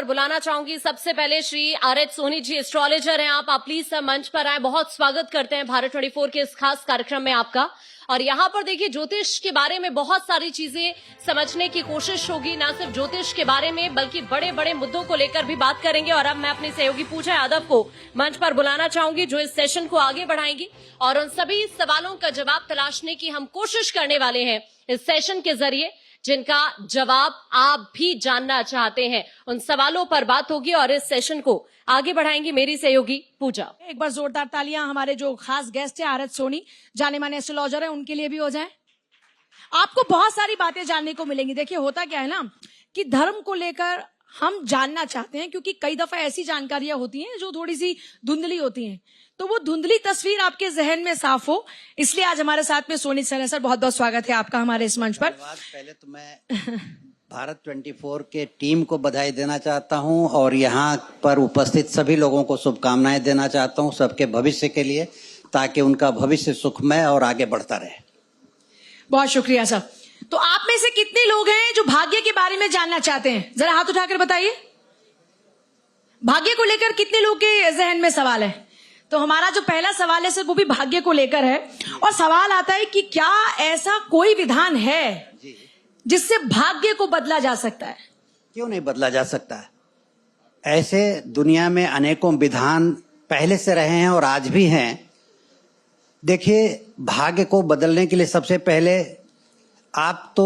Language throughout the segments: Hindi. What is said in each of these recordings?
पर बुलाना चाहूंगी सबसे पहले श्री आर.एच. सोनी जी, एस्ट्रोलॉजर हैं आप प्लीज सर मंच पर आए। बहुत स्वागत करते हैं भारत 24 के इस खास कार्यक्रम में आपका। और यहाँ पर देखिए ज्योतिष के बारे में बहुत सारी चीजें समझने की कोशिश होगी, ना सिर्फ ज्योतिष के बारे में बल्कि बड़े बड़े मुद्दों को लेकर भी बात करेंगे। और अब मैं अपनी सहयोगी पूजा यादव को मंच पर बुलाना चाहूंगी जो इस सेशन को आगे बढ़ाएंगी और उन सभी सवालों का जवाब तलाशने की हम कोशिश करने वाले हैं इस सेशन के जरिए, जिनका जवाब आप भी जानना चाहते हैं। उन सवालों पर बात होगी और इस सेशन को आगे बढ़ाएंगी मेरी सहयोगी पूजा। एक बार जोरदार तालियां हमारे जो खास गेस्ट है आर.एच. सोनी, जाने माने एस्ट्रोलॉजर है, उनके लिए भी हो जाए। आपको बहुत सारी बातें जानने को मिलेंगी। देखिए होता क्या है ना कि धर्म को लेकर हम जानना चाहते हैं, क्योंकि कई दफा ऐसी जानकारियां होती हैं जो थोड़ी सी धुंधली होती हैं, तो वो धुंधली तस्वीर आपके जहन में साफ हो, इसलिए आज हमारे साथ में सोनी सर है। सर बहुत बहुत स्वागत है आपका हमारे इस मंच पर। पहले तो मैं भारत 24 के टीम को बधाई देना चाहता हूं और यहाँ पर उपस्थित सभी लोगों को शुभकामनाएं देना चाहता हूं सबके भविष्य के लिए, ताकि उनका भविष्य सुखमय और आगे बढ़ता रहे। बहुत शुक्रिया सर। तो आप में से कितने लोग हैं जो भाग्य के बारे में जानना चाहते हैं? जरा हाथ उठाकर बताइए। भाग्य को लेकर कितने लोग के जहन में सवाल है? तो हमारा जो पहला सवाल है सर वो भी भाग्य को लेकर है, और सवाल आता है कि क्या ऐसा कोई विधान है जिससे भाग्य को बदला जा सकता है? क्यों नहीं बदला जा सकता है? ऐसे दुनिया में अनेकों विधान पहले से रहे हैं और आज भी हैं। देखिए, भाग्य को बदलने के लिए सबसे पहले आप तो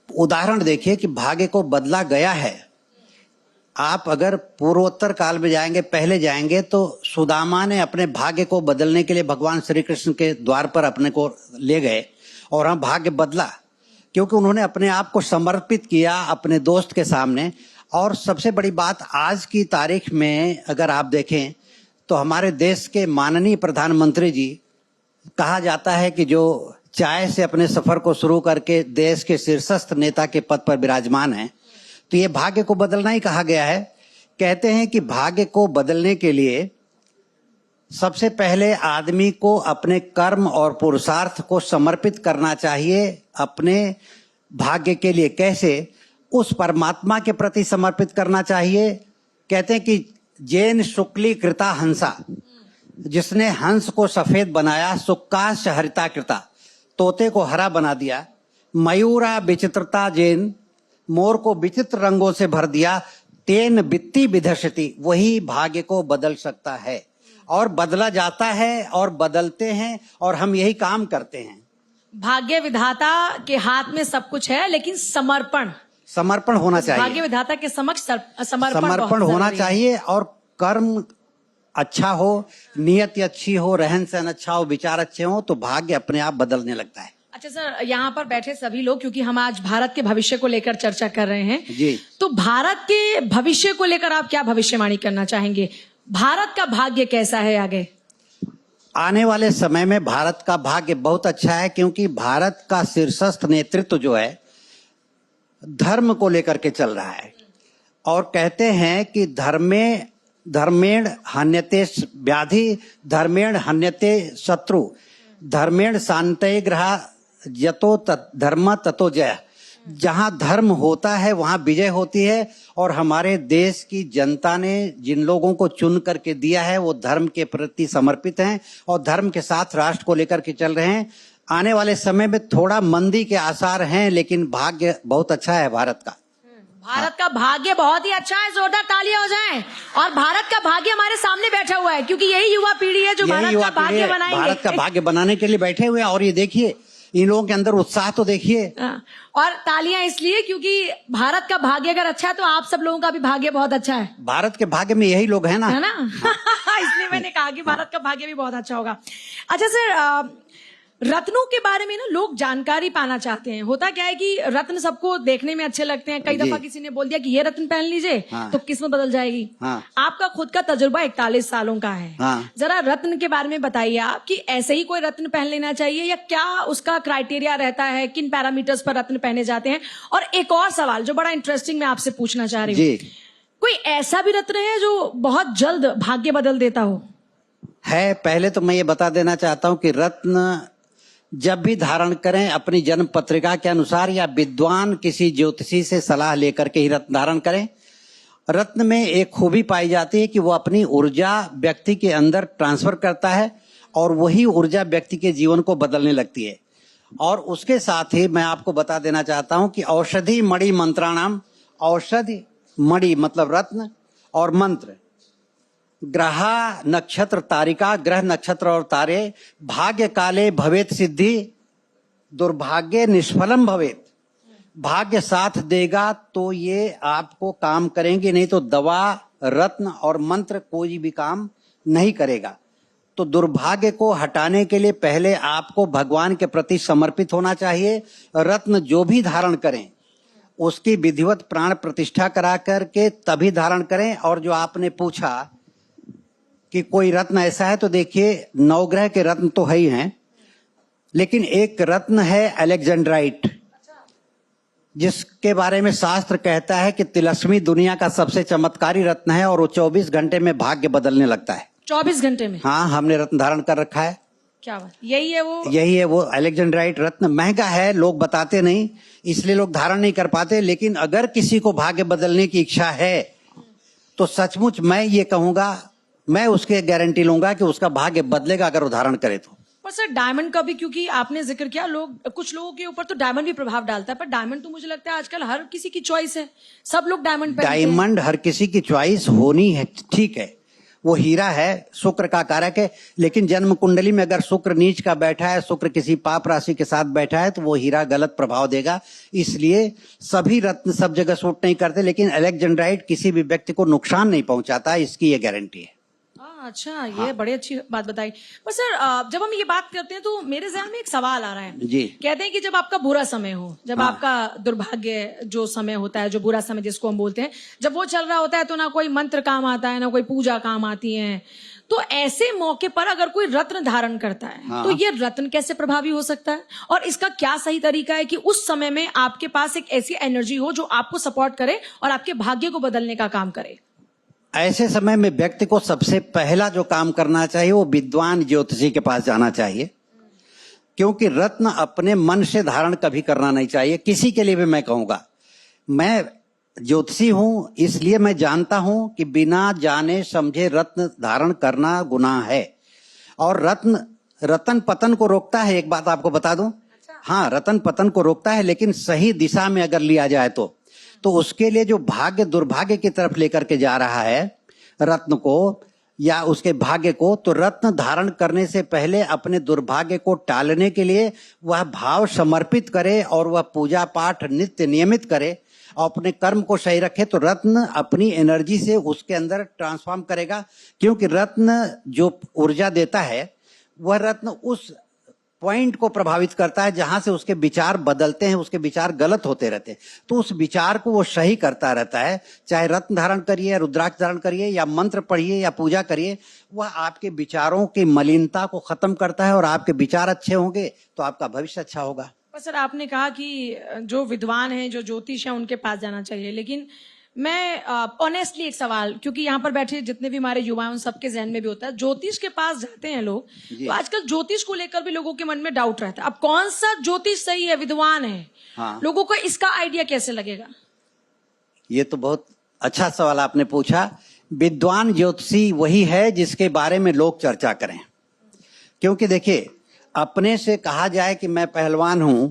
उदाहरण देखिए कि भाग्य को बदला गया है। आप अगर पूर्वोत्तर काल में जाएंगे, पहले जाएंगे, तो सुदामा ने अपने भाग्य को बदलने के लिए भगवान श्री कृष्ण के द्वार पर अपने को ले गए और हम भाग्य बदला, क्योंकि उन्होंने अपने आप को समर्पित किया अपने दोस्त के सामने। और सबसे बड़ी बात, आज की तारीख में अगर आप देखें तो हमारे देश के माननीय प्रधानमंत्री जी, कहा जाता है कि जो चाय से अपने सफर को शुरू करके देश के शीर्षस्थ नेता के पद पर विराजमान हैं, तो ये भाग्य को बदलना ही कहा गया है। कहते हैं कि भाग्य को बदलने के लिए सबसे पहले आदमी को अपने कर्म और पुरुषार्थ को समर्पित करना चाहिए अपने भाग्य के लिए। कैसे? उस परमात्मा के प्रति समर्पित करना चाहिए। कहते हैं कि जैन शुक्ली कृता हंसा, जिसने हंस को सफेद बनाया, सुक्काश हरिता कृता, तोते को हरा बना दिया, मयूरा विचित्रता जैन, मोर को विचित्र रंगों से भर दिया, तेन वित्ती विधर्षति, वही भाग्य को बदल सकता है। और बदला जाता है और बदलते हैं और हम यही काम करते हैं। भाग्य विधाता के हाथ में सब कुछ है, लेकिन समर्पण होना चाहिए। भाग्य विधाता के समक्ष समर्पण होना चाहिए। और कर्म अच्छा हो, नियत अच्छी हो, रहन सहन अच्छा हो, विचार अच्छे हो, तो भाग्य अपने आप बदलने लगता है। अच्छा सर, यहाँ पर बैठे सभी लोग, क्योंकि हम आज भारत के भविष्य को लेकर चर्चा कर रहे हैं जी, तो भारत के भविष्य को लेकर आप क्या भविष्यवाणी करना चाहेंगे? भारत का भाग्य कैसा है आगे? आने वाले समय में भारत का भाग्य बहुत अच्छा है, क्योंकि भारत का शीर्षस्थ नेतृत्व जो है धर्म को लेकर के चल रहा है। और कहते हैं कि धर्मेण हन्यते व्याधि, धर्मेण हन्यते शत्रु, धर्मेण शांतये ग्रह, यतो धर्म ततो जय। जहां धर्म होता है वहां विजय होती है। और हमारे देश की जनता ने जिन लोगों को चुन करके दिया है वो धर्म के प्रति समर्पित हैं और धर्म के साथ राष्ट्र को लेकर के चल रहे हैं। आने वाले समय में थोड़ा मंदी के आसार हैं, लेकिन भाग्य बहुत अच्छा है भारत का। भारत का भाग्य बहुत ही अच्छा है, जोरदार तालियां हो जाएं। और भारत का भाग्य हमारे सामने बैठा हुआ है, क्योंकि यही युवा पीढ़ी है जो भारत का भाग्य बनाएंगे। भारत का भाग्य बनाने के लिए बैठे हुए हैं। और ये देखिए, इन लोगों के अंदर उत्साह तो देखिए। और तालियां इसलिए क्योंकि भारत का भाग्य अगर अच्छा है तो आप सब लोगों का भी भाग्य बहुत अच्छा है। भारत के भाग्य में यही लोग हैं ना, है ना? इसलिए मैंने कहा कि भारत का भाग्य भी बहुत अच्छा होगा। अच्छा सर, रत्नों के बारे में ना लोग जानकारी पाना चाहते हैं। होता क्या है कि रत्न सबको देखने में अच्छे लगते हैं। कई दफा किसी ने बोल दिया कि ये रत्न पहन लीजिए, तो किस्मत बदल जाएगी। आपका खुद का तजुर्बा 41 सालों का है। जरा रत्न के बारे में बताइए आप कि ऐसे ही कोई रत्न पहन लेना चाहिए या क्या उसका क्राइटेरिया रहता है, किन पैरामीटर्स पर रत्न पहने जाते हैं? और एक और सवाल जो बड़ा इंटरेस्टिंग मैं आपसे पूछना चाह रही हूँ, कोई ऐसा भी रत्न है जो बहुत जल्द भाग्य बदल देता हो? है। पहले तो मैं ये बता देना चाहता हूँ कि रत्न जब भी धारण करें अपनी जन्म पत्रिका के अनुसार या विद्वान किसी ज्योतिषी से सलाह लेकर के ही रत्न धारण करें। रत्न में एक खूबी पाई जाती है कि वो अपनी ऊर्जा व्यक्ति के अंदर ट्रांसफर करता है और वही ऊर्जा व्यक्ति के जीवन को बदलने लगती है। और उसके साथ ही मैं आपको बता देना चाहता हूं कि औषधि मणि मंत्राणाम, औषधि मणि मतलब रत्न और मंत्र, ग्रह नक्षत्र तारिका, ग्रह नक्षत्र और तारे, भाग्य काले भवेत सिद्धि, दुर्भाग्य निष्फलम भवेत, भाग्य साथ देगा तो ये आपको काम करेंगे, नहीं तो दवा रत्न और मंत्र कोई भी काम नहीं करेगा। तो दुर्भाग्य को हटाने के लिए पहले आपको भगवान के प्रति समर्पित होना चाहिए। रत्न जो भी धारण करें उसकी विधिवत प्राण प्रतिष्ठा करा करके तभी धारण करें। और जो आपने पूछा कि कोई रत्न ऐसा है, तो देखिए नवग्रह के रत्न तो है ही हैं, लेकिन एक रत्न है अलेक्जेंड्राइट, जिसके बारे में शास्त्र कहता है कि तिलस्मी दुनिया का सबसे चमत्कारी रत्न है और वो 24 घंटे में भाग्य बदलने लगता है। 24 घंटे में? हाँ, हमने रत्न धारण कर रखा है। क्या बात, यही है वो? यही है वो अलेक्जेंड्राइट रत्न। महंगा है, लोग बताते नहीं, इसलिए लोग धारण नहीं कर पाते। लेकिन अगर किसी को भाग्य बदलने की इच्छा है तो सचमुच मैं ये कहूंगा, मैं उसके गारंटी लूंगा कि उसका भाग्य बदलेगा अगर वो धारण करे तो। पर सर डायमंड का भी, क्योंकि आपने जिक्र किया, कुछ लोगों के ऊपर तो डायमंड भी प्रभाव डालता है, पर डायमंड तो मुझे लगता है आजकल हर किसी की चॉइस है, सब लोग डायमंड पहनते हैं। डायमंड हर किसी की चॉइस होनी है, ठीक है, वो हीरा है, शुक्र का कारक है, लेकिन जन्म कुंडली में अगर शुक्र नीच का बैठा है, शुक्र किसी पाप राशि के साथ बैठा है, तो वो हीरा गलत प्रभाव देगा। इसलिए सभी रत्न सब जगह सूट नहीं करते, लेकिन अलेक्जेंड्राइट किसी भी व्यक्ति को नुकसान नहीं पहुंचाता, इसकी ये गारंटी है। अच्छा, ये बड़ी अच्छी बात बताई। पर सर जब हम ये बात करते हैं तो मेरे ज़हन में एक सवाल आ रहा है जी। कहते हैं कि जब आपका बुरा समय हो, जब आपका दुर्भाग्य जो समय होता है, जो बुरा समय जिसको हम बोलते हैं, जब वो चल रहा होता है तो ना कोई मंत्र काम आता है, ना कोई पूजा काम आती है। तो ऐसे मौके पर अगर कोई रत्न धारण करता है तो ये रत्न कैसे प्रभावी हो सकता है, और इसका क्या सही तरीका है कि उस समय में आपके पास एक ऐसी एनर्जी हो जो आपको सपोर्ट करे और आपके भाग्य को बदलने का काम करे? ऐसे समय में व्यक्ति को सबसे पहला जो काम करना चाहिए वो विद्वान ज्योतिषी के पास जाना चाहिए, क्योंकि रत्न अपने मन से धारण कभी करना नहीं चाहिए। किसी के लिए भी मैं कहूंगा, मैं ज्योतिषी हूं इसलिए मैं जानता हूं कि बिना जाने समझे रत्न धारण करना गुनाह है, और रतन पतन को रोकता है। एक बात आपको बता दूं, हाँ, रतन पतन को रोकता है, लेकिन सही दिशा में अगर लिया जाए तो उसके लिए जो भाग्य दुर्भाग्य की तरफ लेकर के जा रहा है रत्न को या उसके भाग्य को, तो रत्न धारण करने से पहले अपने दुर्भाग्य को टालने के लिए वह भाव समर्पित करे और वह पूजा पाठ नित्य नियमित करे और अपने कर्म को सही रखे, तो रत्न अपनी एनर्जी से उसके अंदर ट्रांसफॉर्म करेगा। क्योंकि रत्न जो ऊर्जा देता है वह रत्न उस पॉइंट को प्रभावित करता है जहां से उसके विचार बदलते हैं, उसके विचार गलत होते रहते हैं, तो उस विचार को वो सही करता रहता है। चाहे रत्न धारण करिए, रुद्राक्ष धारण करिए, या मंत्र पढ़िए या पूजा करिए, वह आपके विचारों की मलिनता को खत्म करता है, और आपके विचार अच्छे होंगे तो आपका भविष्य अच्छा होगा। पर सर आपने कहा कि जो विद्वान हैं, जो ज्योतिष हैं, उनके पास जाना चाहिए, लेकिन मैं ऑनेस्टली एक सवाल, क्योंकि यहाँ पर बैठे जितने भी हमारे युवा हैं उन सबके जहन में भी होता है, ज्योतिष के पास जाते हैं लोग, तो आजकल ज्योतिष को लेकर भी लोगों के मन में डाउट रहता है। अब कौन सा ज्योतिष सही है, विद्वान है? हाँ। लोगों को इसका आइडिया कैसे लगेगा? ये तो बहुत अच्छा सवाल आपने पूछा। विद्वान ज्योतिषी वही है जिसके बारे में लोग चर्चा करें, क्योंकि देखिए अपने से कहा जाए कि मैं पहलवान हूं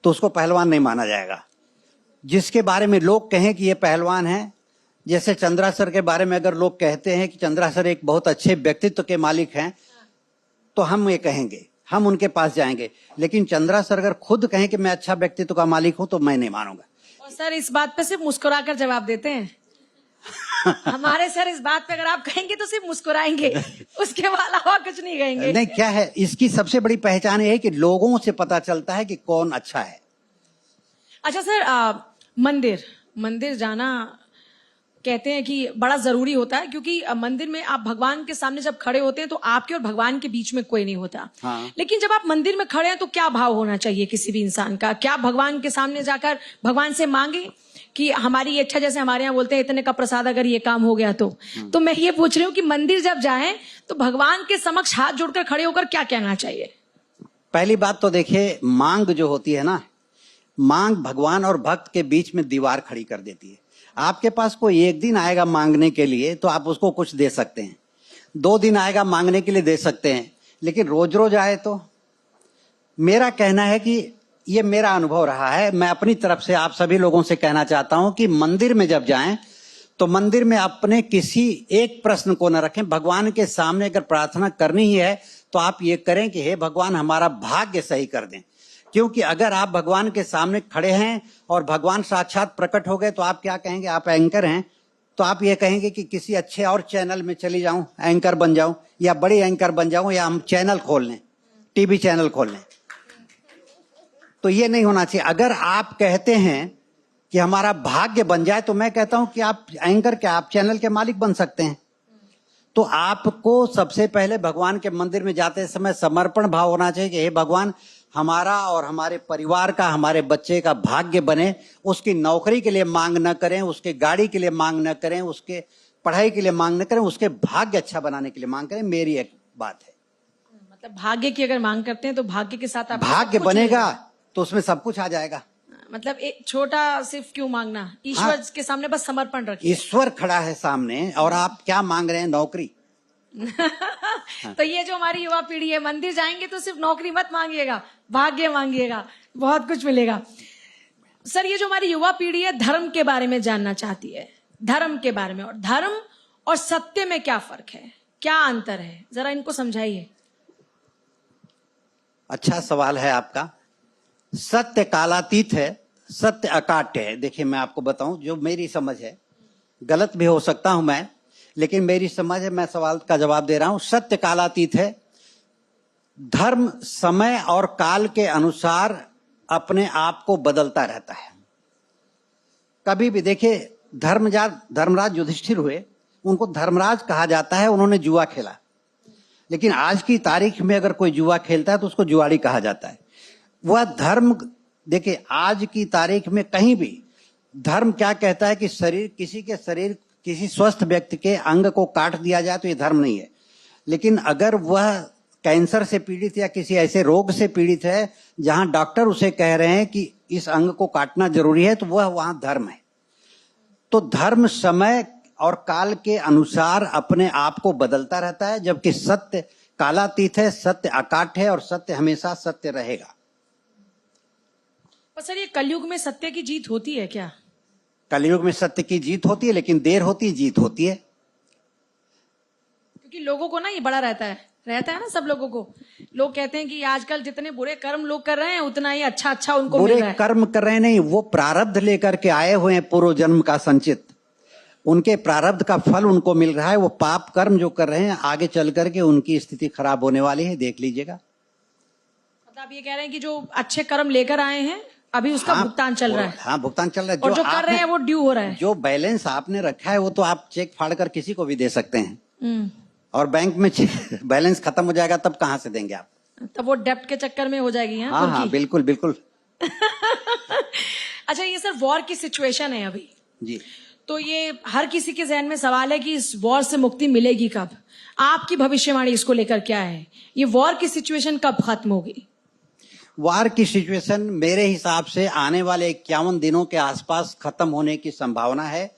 तो उसको पहलवान नहीं माना जाएगा। जिसके बारे में लोग कहें कि ये पहलवान है, जैसे चंद्रा सर के बारे में अगर लोग कहते हैं कि चंद्रा सर एक बहुत अच्छे व्यक्तित्व के मालिक हैं, तो हम ये कहेंगे, हम उनके पास जाएंगे। लेकिन चंद्रा सर अगर खुद कहें कि मैं अच्छा व्यक्तित्व का मालिक हूं तो मैं नहीं मानूंगा। और सर इस बात पे सिर्फ मुस्कुराकर जवाब देते हैं। हमारे सर इस बात पे अगर आप कहेंगे तो सिर्फ मुस्कुराएंगे, उसके अलावा कुछ नहीं कहेंगे। नहीं, क्या है इसकी सबसे बड़ी पहचान ये है कि लोगों से पता चलता है कि कौन अच्छा है। अच्छा सर, मंदिर जाना कहते हैं कि बड़ा जरूरी होता है, क्योंकि मंदिर में आप भगवान के सामने जब खड़े होते हैं तो आपके और भगवान के बीच में कोई नहीं होता। हाँ। लेकिन जब आप मंदिर में खड़े हैं तो क्या भाव होना चाहिए किसी भी इंसान का? क्या भगवान के सामने जाकर भगवान से मांगे कि हमारी ये इच्छा, जैसे हमारे यहाँ बोलते हैं इतने का प्रसाद अगर ये काम हो गया तो मैं ये पूछ रही हूँ कि मंदिर जब जाएं तो भगवान के समक्ष हाथ जोड़कर खड़े होकर क्या कहना चाहिए? पहली बात तो देखिए, मांग जो होती है ना, मांग भगवान और भक्त के बीच में दीवार खड़ी कर देती है। आपके पास कोई एक दिन आएगा मांगने के लिए तो आप उसको कुछ दे सकते हैं, 2 दिन आएगा मांगने के लिए दे सकते हैं, लेकिन रोज रोज आए तो। मेरा कहना है कि ये मेरा अनुभव रहा है, मैं अपनी तरफ से आप सभी लोगों से कहना चाहता हूं कि मंदिर में जब जाएं तो मंदिर में अपने किसी एक प्रश्न को न रखें। भगवान के सामने अगर प्रार्थना करनी ही है तो आप ये करें कि हे भगवान हमारा भाग्य सही कर दें, क्योंकि अगर आप भगवान के सामने खड़े हैं और भगवान साक्षात प्रकट हो गए तो आप क्या कहेंगे, आप एंकर हैं तो आप ये कहेंगे कि किसी अच्छे और चैनल में चली जाऊं, एंकर बन जाऊं, या बड़ी एंकर बन जाऊं, या हम चैनल खोल लें, टीवी चैनल खोल लें। तो ये नहीं होना चाहिए। अगर आप कहते हैं कि हमारा भाग्य बन जाए तो मैं कहता हूं कि आप एंकर क्या, आप चैनल के मालिक बन सकते हैं। तो आपको सबसे पहले भगवान के मंदिर में जाते समय समर्पण भाव होना चाहिए कि हे भगवान हमारा और हमारे परिवार का, हमारे बच्चे का भाग्य बने। उसकी नौकरी के लिए मांग न करें, उसके गाड़ी के लिए मांग न करें, उसके पढ़ाई के लिए मांग न करें, उसके भाग्य अच्छा बनाने के लिए मांग करें। मेरी एक बात है। मतलब भाग्य की अगर मांग करते हैं तो भाग्य के साथ आपको भाग्य सब कुछ बनेगा मिलेगा। तो उसमें सब कुछ आ जाएगा। मतलब एक छोटा सिर्फ क्यों मांगना, ईश्वर के सामने बस समर्पण रखिए। ईश्वर खड़ा है सामने और आप क्या मांग रहे हैं, नौकरी। तो ये जो हमारी युवा पीढ़ी है, मंदिर जाएंगे तो सिर्फ नौकरी मत मांगिएगा, भाग्य मांगिएगा, बहुत कुछ मिलेगा। सर ये जो हमारी युवा पीढ़ी है धर्म के बारे में जानना चाहती है, धर्म के बारे में, और धर्म और सत्य में क्या फर्क है, क्या अंतर है, जरा इनको समझाइए। अच्छा सवाल है आपका। सत्य कालातीत है, सत्य अकाट्य है। देखिए मैं आपको बताऊं, जो मेरी समझ है, गलत भी हो सकता हूं मैं, लेकिन मेरी समझ है, मैं सवाल का जवाब दे रहा हूं। सत्य कालातीत है। धर्म समय और काल के अनुसार अपने आप को बदलता रहता है। कभी भी देखिए, धर्मराज युधिष्ठिर हुए, उनको धर्मराज कहा जाता है, उन्होंने जुआ खेला। लेकिन आज की तारीख में अगर कोई जुआ खेलता है तो उसको जुआड़ी कहा जाता है। वह धर्म, देखिए आज की तारीख में कहीं भी धर्म क्या कहता है कि शरीर किसी स्वस्थ व्यक्ति के अंग को काट दिया जाए तो ये धर्म नहीं है। लेकिन अगर वह कैंसर से पीड़ित या किसी ऐसे रोग से पीड़ित है जहां डॉक्टर उसे कह रहे हैं कि इस अंग को काटना जरूरी है, तो वह वहां धर्म है। तो धर्म समय और काल के अनुसार अपने आप को बदलता रहता है, जबकि सत्य कालातीत है, सत्य अकाट्य है और सत्य हमेशा सत्य रहेगा। पर सर ये कलयुग में सत्य की जीत होती है क्या? कलयुग में सत्य की जीत होती है, लेकिन देर होती है, जीत होती है। क्योंकि लोगों को ना ये बड़ा रहता है ना, सब लोगों को। लोग कहते हैं कि आजकल जितने बुरे कर्म लोग कर रहे हैं उतना ही अच्छा उनको मिल रहा है। बुरे कर्म कर रहे नहीं, वो प्रारब्ध लेकर के आए हुए हैं, पूर्व जन्म का संचित, उनके प्रारब्ध का फल उनको मिल रहा है। वो पाप कर्म जो कर रहे हैं आगे चल करके उनकी स्थिति खराब होने वाली है, देख लीजिएगा। मतलब आप ये कह रहे हैं कि जो अच्छे कर्म लेकर आए हैं अभी उसका भुगतान चल रहा है। हाँ, भुगतान चल रहा है। और जो कर रहे हैं वो ड्यू हो रहा है। जो बैलेंस आपने रखा है वो तो आप चेक फाड़ कर किसी को भी दे सकते हैं, और बैंक में बैलेंस खत्म हो जाएगा तब कहां से देंगे आप? तब वो डेप्ट के चक्कर में हो जाएगी। हाँ, बिल्कुल बिल्कुल। अच्छा ये सर वॉर की सिचुएशन है अभी जी, तो ये हर किसी के जहन में सवाल है कि इस वॉर से मुक्ति मिलेगी कब? आपकी भविष्यवाणी इसको लेकर क्या है? ये वॉर की सिचुएशन कब खत्म होगी? वार की सिचुएशन मेरे हिसाब से आने वाले 51 दिनों के आसपास खत्म होने की संभावना है,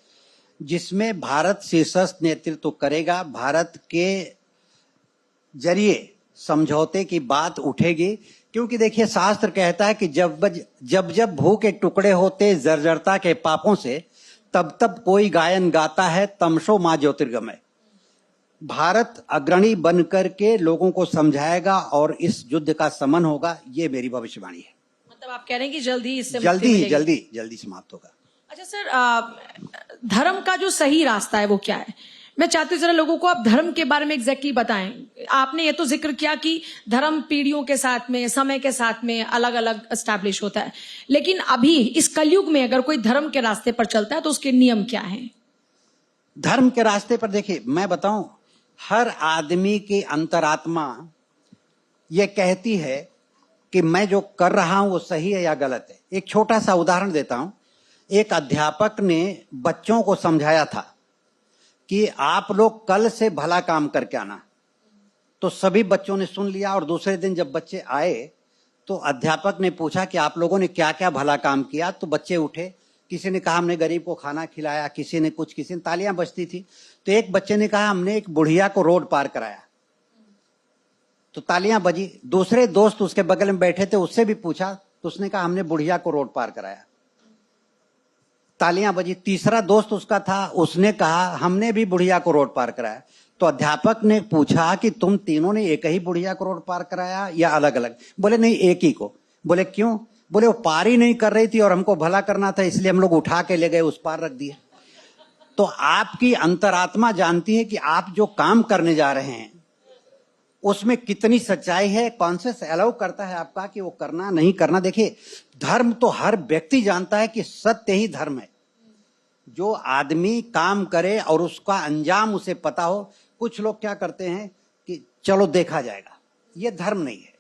जिसमें भारत शीर्षस्थ नेतृत्व करेगा। भारत के जरिए समझौते की बात उठेगी, क्योंकि देखिए शास्त्र कहता है कि जब भूख के टुकड़े होते जर्जरता के पापों से, तब तब कोई गायन गाता है तमसो मां ज्योतिर्गमय। भारत अग्रणी बनकर के लोगों को समझाएगा और इस युद्ध का शमन होगा, ये मेरी भविष्यवाणी है। मतलब आप कह रहे हैं कि जल्दी इससे जल्दी समाप्त होगा। अच्छा सर धर्म का जो सही रास्ता है वो क्या है? मैं चाहती हूँ जरा लोगों को आप धर्म के बारे में एग्जैक्टली बताएं। आपने ये तो जिक्र किया कि धर्म पीढ़ियों के साथ में, समय के साथ में अलग अलग एस्टैब्लिश होता है, लेकिन अभी इस कलयुग में अगर कोई धर्म के रास्ते पर चलता है तो उसके नियम क्या हैं? धर्म के रास्ते पर देखिए मैं बताऊं, हर आदमी की अंतरात्मा ये कहती है कि मैं जो कर रहा हूं वो सही है या गलत है। एक छोटा सा उदाहरण देता हूं। एक अध्यापक ने बच्चों को समझाया था कि आप लोग कल से भला काम करके आना, तो सभी बच्चों ने सुन लिया। और दूसरे दिन जब बच्चे आए तो अध्यापक ने पूछा कि आप लोगों ने क्या क्या भला काम किया, तो बच्चे उठे किसी ने कहा हमने गरीब को खाना खिलाया, किसी ने कुछ, किसी ने तालियां बजती थी। तो एक बच्चे ने कहा हमने एक बुढ़िया को रोड पार कराया, तो तालियां बजी। दूसरे दोस्त उसके बगल में बैठे थे, उससे भी पूछा, तो उसने कहा हमने बुढ़िया को रोड पार कराया, तालियां बजी। तीसरा दोस्त उसका था, उसने कहा हमने भी बुढ़िया को रोड पार कराया। तो अध्यापक ने पूछा कि तुम तीनों ने एक ही बुढ़िया को रोड पार कराया या अलग अलग? बोले नहीं, एक ही को। बोले क्यों? बोले वो पार ही नहीं कर रही थी और हमको भला करना था, इसलिए हम लोग उठा के ले गए, उस पार रख दिए। तो आपकी अंतरात्मा जानती है कि आप जो काम करने जा रहे हैं उसमें कितनी सच्चाई है। कॉन्शियस अलाउ करता है आपका कि वो करना नहीं करना। देखिए, धर्म तो हर व्यक्ति जानता है कि सत्य ही धर्म है। जो आदमी काम करे और उसका अंजाम उसे पता हो। कुछ लोग क्या करते हैं कि चलो देखा जाएगा, ये धर्म नहीं है।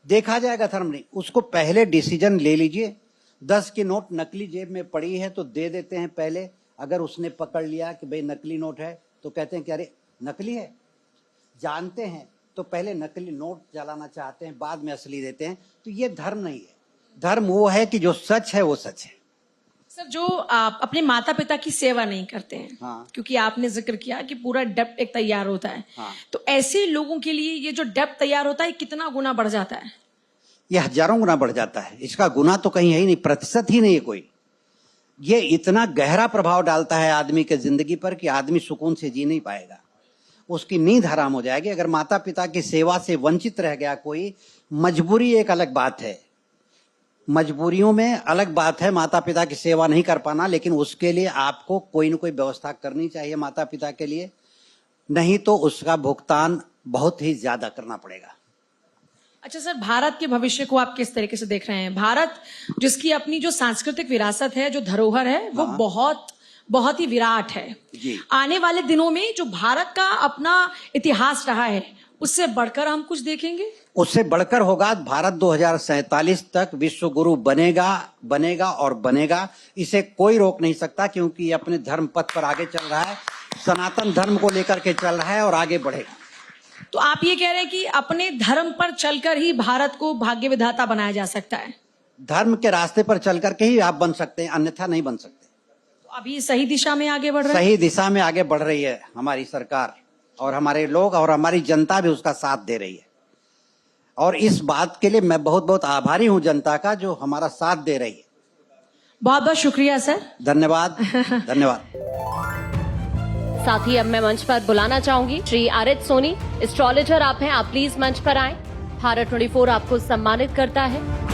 देखा जाएगा धर्म नहीं, उसको पहले डिसीजन ले लीजिए। 10 की नोट नकली जेब में पड़ी है तो दे देते हैं पहले। अगर उसने पकड़ लिया कि भाई नकली नोट है, तो कहते हैं कि अरे नकली है, जानते हैं तो पहले नकली नोट चलाना चाहते हैं, बाद में असली देते हैं। तो ये धर्म नहीं है। धर्म वो है कि जो सच है वो सच है। सर, जो आप अपने माता पिता की सेवा नहीं करते हैं, हाँ। क्योंकि आपने जिक्र किया कि पूरा डेप्ट एक तैयार होता है, हाँ। तो ऐसे लोगों के लिए ये जो डेप्ट तैयार होता है कितना गुना बढ़ जाता है? ये हजारों गुना बढ़ जाता है। इसका गुना तो कहीं है ही नहीं, प्रतिशत ही नहीं है कोई। ये इतना गहरा प्रभाव डालता है आदमी के जिंदगी पर कि आदमी सुकून से जी नहीं पाएगा, उसकी नींद हराम हो जाएगी। अगर माता पिता की सेवा से वंचित रह गया कोई, मजबूरी एक अलग बात है, मजबूरियों में अलग बात है माता पिता की सेवा नहीं कर पाना, लेकिन उसके लिए आपको कोई न कोई व्यवस्था करनी चाहिए माता पिता के लिए, नहीं तो उसका भुगतान बहुत ही ज्यादा करना पड़ेगा। अच्छा सर, भारत के भविष्य को आप किस तरीके से देख रहे हैं? भारत जिसकी अपनी जो सांस्कृतिक विरासत है, जो धरोहर है, वो बहुत ही विराट है। जी। आने वाले दिनों में जो भारत का अपना इतिहास रहा है, उससे बढ़कर हम कुछ देखेंगे? उससे बढ़कर होगा। भारत 2047 तक विश्व गुरु बनेगा और बनेगा। इसे कोई रोक नहीं सकता, क्योंकि ये अपने धर्म पथ पर आगे चल रहा है, सनातन धर्म को लेकर के चल रहा है और आगे बढ़ेगा। तो आप ये कह रहे हैं कि अपने धर्म पर चलकर ही भारत को भाग्य विधाता बनाया जा सकता है? धर्म के रास्ते पर चल करके ही आप बन सकते हैं, अन्यथा नहीं बन सकते। तो अभी सही दिशा में आगे बढ़ रहे हैं? सही दिशा में आगे बढ़ रही है हमारी सरकार, और हमारे लोग और हमारी जनता भी उसका साथ दे रही है। और इस बात के लिए मैं बहुत बहुत आभारी हूं जनता का, जो हमारा साथ दे रही है। बहुत बहुत शुक्रिया सर। धन्यवाद। धन्यवाद। साथ ही अब मैं मंच पर बुलाना चाहूंगी श्री आरएच सोनी, एस्ट्रोलॉजर आप हैं, आप प्लीज मंच पर आएं। भारत 24 आपको सम्मानित करता है।